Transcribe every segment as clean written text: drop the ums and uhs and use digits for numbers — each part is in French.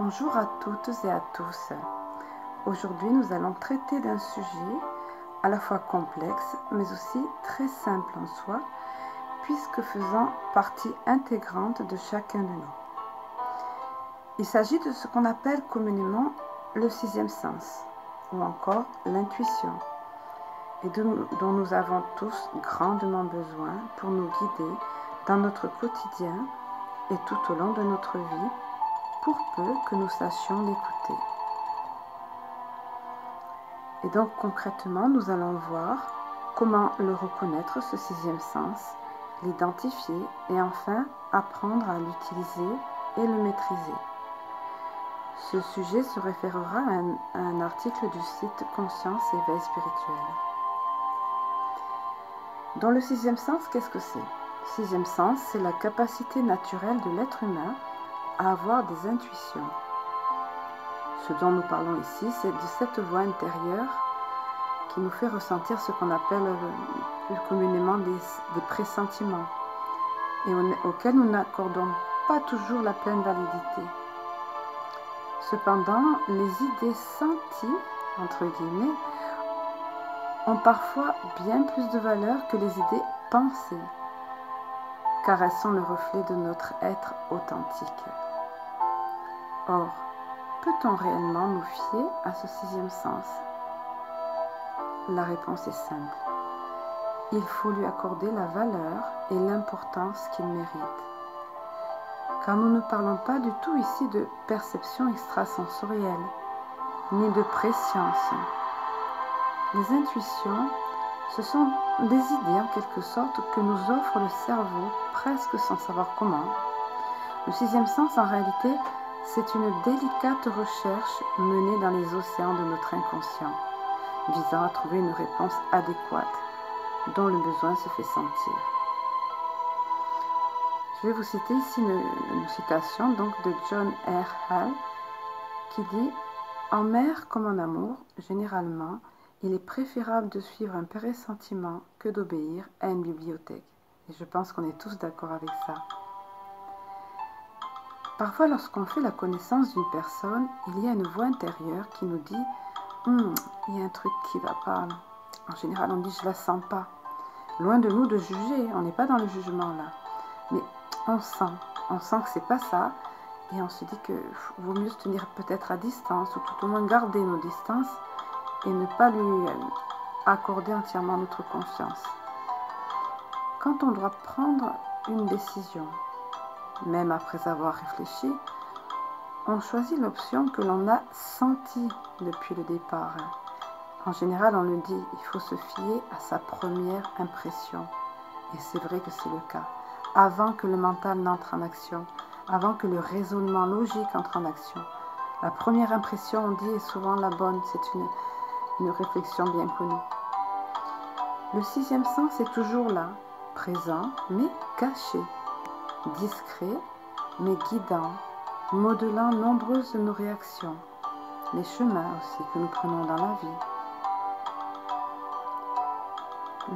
Bonjour à toutes et à tous. Aujourd'hui, nous allons traiter d'un sujet à la fois complexe, mais aussi très simple en soi, puisque faisant partie intégrante de chacun de nous. Il s'agit de ce qu'on appelle communément le sixième sens, ou encore l'intuition, et dont nous avons tous grandement besoin pour nous guider dans notre quotidien et tout au long de notre vie, pour peu que nous sachions l'écouter. Et donc concrètement, nous allons voir comment le reconnaître, ce sixième sens, l'identifier et enfin apprendre à l'utiliser et le maîtriser. Ce sujet se référera à un article du site Conscience et Éveil Spirituel. Dans le sixième sens, qu'est-ce que c'est? Le sixième sens, c'est la capacité naturelle de l'être humain à avoir des intuitions. Ce dont nous parlons ici, c'est de cette voix intérieure qui nous fait ressentir ce qu'on appelle plus communément des pressentiments et auxquels nous n'accordons pas toujours la pleine validité. Cependant, les idées senties, entre guillemets, ont parfois bien plus de valeur que les idées pensées, car elles sont le reflet de notre être authentique. Or, peut-on réellement nous fier à ce sixième sens? La réponse est simple. Il faut lui accorder la valeur et l'importance qu'il mérite. Car nous ne parlons pas du tout ici de perception extrasensorielle, ni de préscience. Les intuitions, ce sont des idées en quelque sorte que nous offre le cerveau presque sans savoir comment. Le sixième sens, en réalité, c'est une délicate recherche menée dans les océans de notre inconscient, visant à trouver une réponse adéquate dont le besoin se fait sentir. Je vais vous citer ici une citation donc de John R. Hall qui dit « En mer comme en amour, généralement, il est préférable de suivre un pressentiment que d'obéir à une bibliothèque. » Et je pense qu'on est tous d'accord avec ça. Parfois, lorsqu'on fait la connaissance d'une personne, il y a une voix intérieure qui nous dit « il y a un truc qui ne va pas. » En général, on dit « je ne la sens pas ». Loin de nous de juger, on n'est pas dans le jugement là. Mais on sent que c'est pas ça. Et on se dit que vaut mieux se tenir peut-être à distance, ou tout au moins garder nos distances et ne pas lui accorder entièrement notre confiance. Quand on doit prendre une décision, même après avoir réfléchi, on choisit l'option que l'on a sentie depuis le départ. En général, on le dit, il faut se fier à sa première impression. Et c'est vrai que c'est le cas. Avant que le mental n'entre en action, avant que le raisonnement logique entre en action. La première impression, on dit, est souvent la bonne. C'est une réflexion bien connue. Le sixième sens est toujours là, présent, mais caché. Discret, mais guidant, modelant nombreuses de nos réactions, les chemins aussi que nous prenons dans la vie.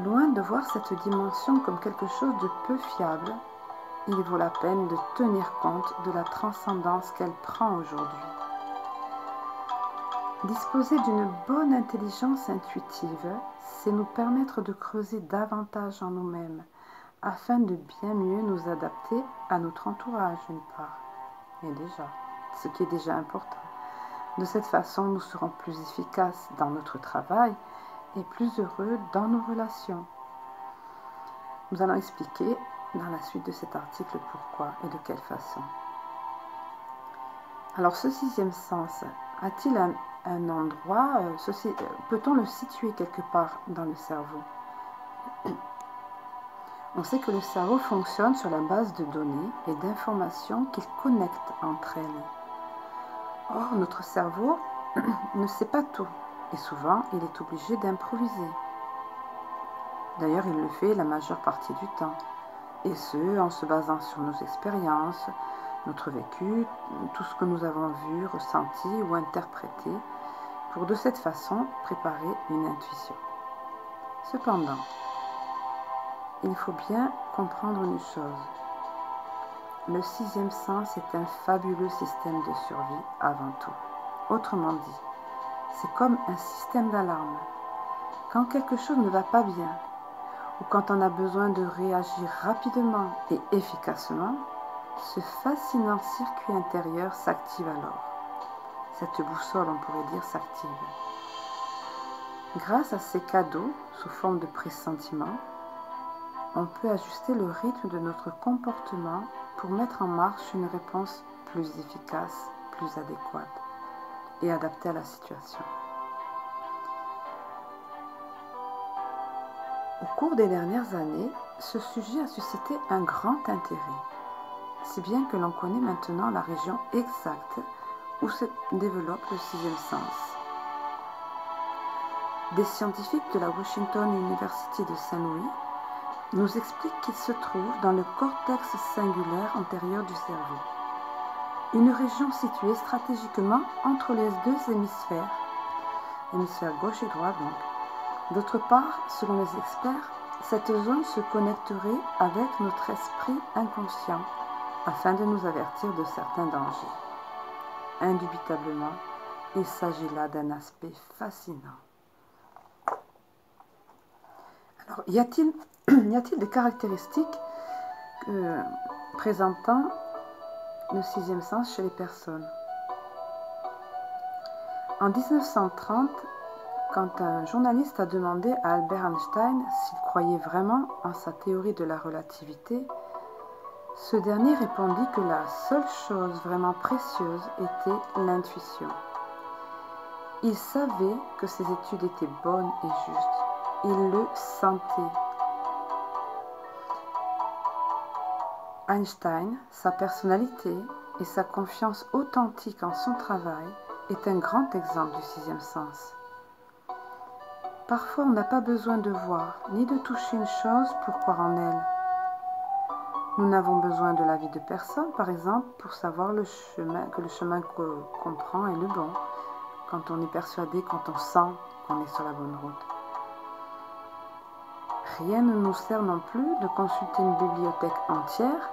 Loin de voir cette dimension comme quelque chose de peu fiable, il vaut la peine de tenir compte de la transcendance qu'elle prend aujourd'hui. Disposer d'une bonne intelligence intuitive, c'est nous permettre de creuser davantage en nous-mêmes, afin de bien mieux nous adapter à notre entourage d'une part, et déjà, ce qui est déjà important. De cette façon, nous serons plus efficaces dans notre travail et plus heureux dans nos relations. Nous allons expliquer dans la suite de cet article pourquoi et de quelle façon. Alors ce sixième sens, a-t-il un endroit, peut-on le situer quelque part dans le cerveau? On sait que le cerveau fonctionne sur la base de données et d'informations qu'il connecte entre elles. Or, notre cerveau ne sait pas tout et souvent il est obligé d'improviser. D'ailleurs, il le fait la majeure partie du temps, et ce, en se basant sur nos expériences, notre vécu, tout ce que nous avons vu, ressenti ou interprété, pour de cette façon préparer une intuition. Cependant, il faut bien comprendre une chose. le sixième sens est un fabuleux système de survie avant tout. Autrement dit, c'est comme un système d'alarme. Quand quelque chose ne va pas bien, ou quand on a besoin de réagir rapidement et efficacement, ce fascinant circuit intérieur s'active alors. Cette boussole, on pourrait dire, s'active. Grâce à ces cadeaux, sous forme de pressentiments, on peut ajuster le rythme de notre comportement pour mettre en marche une réponse plus efficace, plus adéquate et adaptée à la situation. Au cours des dernières années, ce sujet a suscité un grand intérêt, si bien que l'on connaît maintenant la région exacte où se développe le sixième sens. Des scientifiques de la Washington University de Saint-Louis nous expliquent qu'il se trouve dans le cortex singulaire antérieur du cerveau, une région située stratégiquement entre les deux hémisphères gauche et droit donc. D'autre part, selon les experts, cette zone se connecterait avec notre esprit inconscient afin de nous avertir de certains dangers. Indubitablement, il s'agit là d'un aspect fascinant. Alors, y a-t-il des caractéristiques présentant le sixième sens chez les personnes? En 1930, quand un journaliste a demandé à Albert Einstein s'il croyait vraiment en sa théorie de la relativité, ce dernier répondit que la seule chose vraiment précieuse était l'intuition. Il savait que ses études étaient bonnes et justes. Il le sentait. Einstein, sa personnalité et sa confiance authentique en son travail est un grand exemple du sixième sens. Parfois, on n'a pas besoin de voir ni de toucher une chose pour croire en elle. Nous n'avons besoin de l'avis de personne, par exemple, pour savoir que le chemin qu'on prend est le bon, quand on est persuadé, quand on sent qu'on est sur la bonne route. Rien ne nous sert non plus de consulter une bibliothèque entière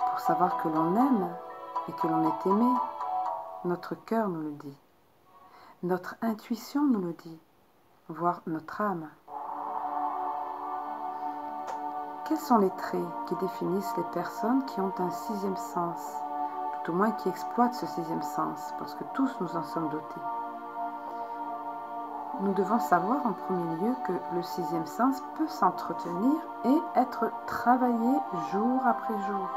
pour savoir que l'on aime et que l'on est aimé. Notre cœur nous le dit. Notre intuition nous le dit, voire notre âme. Quels sont les traits qui définissent les personnes qui ont un sixième sens, tout au moins qui exploitent ce sixième sens, parce que tous nous en sommes dotés? Nous devons savoir en premier lieu que le sixième sens peut s'entretenir et être travaillé jour après jour.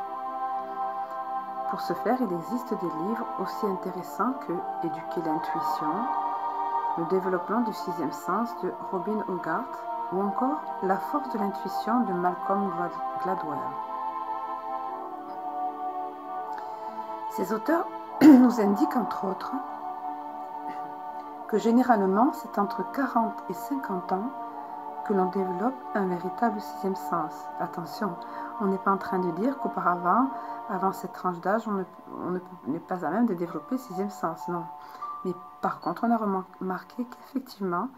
Pour ce faire, il existe des livres aussi intéressants que Éduquer l'intuition, Le développement du sixième sens de Robin Hogarth ou encore La force de l'intuition de Malcolm Gladwell. Ces auteurs nous indiquent entre autres que généralement c'est entre 40 et 50 ans que l'on développe un véritable sixième sens. Attention, on n'est pas en train de dire qu'auparavant, avant cette tranche d'âge, on n'est pas à même de développer le sixième sens, non. Mais par contre, on a remarqué qu'effectivement,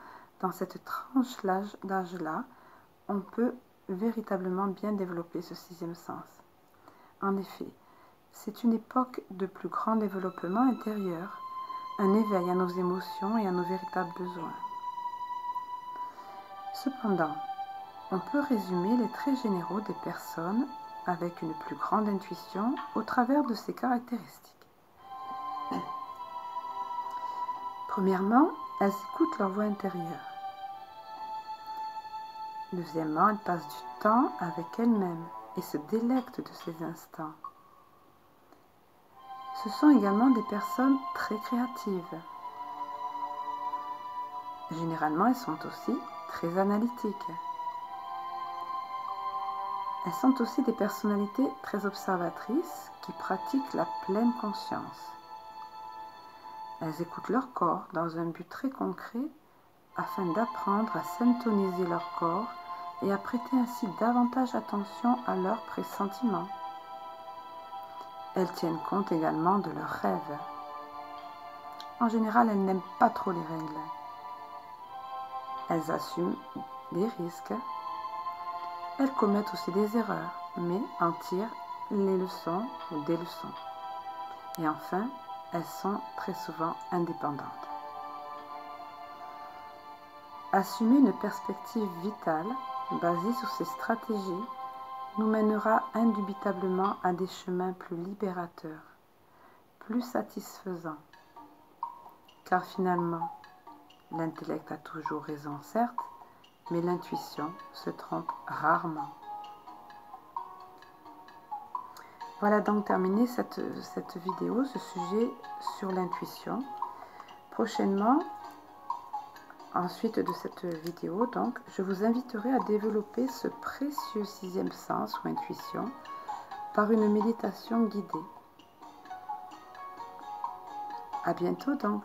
dans cette tranche d'âge-là, on peut véritablement bien développer ce sixième sens. En effet, c'est une époque de plus grand développement intérieur, un éveil à nos émotions et à nos véritables besoins. Cependant, on peut résumer les traits généraux des personnes avec une plus grande intuition au travers de ces caractéristiques. Premièrement, elles écoutent leur voix intérieure. Deuxièmement, elles passent du temps avec elles-mêmes et se délectent de ces instants. Ce sont également des personnes très créatives. Généralement, elles sont aussi très analytiques. Elles sont aussi des personnalités très observatrices qui pratiquent la pleine conscience. Elles écoutent leur corps dans un but très concret afin d'apprendre à syntoniser leur corps et à prêter ainsi davantage attention à leurs pressentiments. Elles tiennent compte également de leurs rêves. En général, elles n'aiment pas trop les règles. Elles assument des risques. Elles commettent aussi des erreurs, mais en tirent les leçons ou des leçons. Et enfin, elles sont très souvent indépendantes. Assumer une perspective vitale basée sur ces stratégies nous mènera indubitablement à des chemins plus libérateurs, plus satisfaisants. Car finalement, l'intellect a toujours raison, certes, mais l'intuition se trompe rarement. Voilà donc terminé cette vidéo, ce sujet sur l'intuition. Prochainement, ensuite de cette vidéo, donc, je vous inviterai à développer ce précieux sixième sens ou intuition par une méditation guidée. À bientôt donc.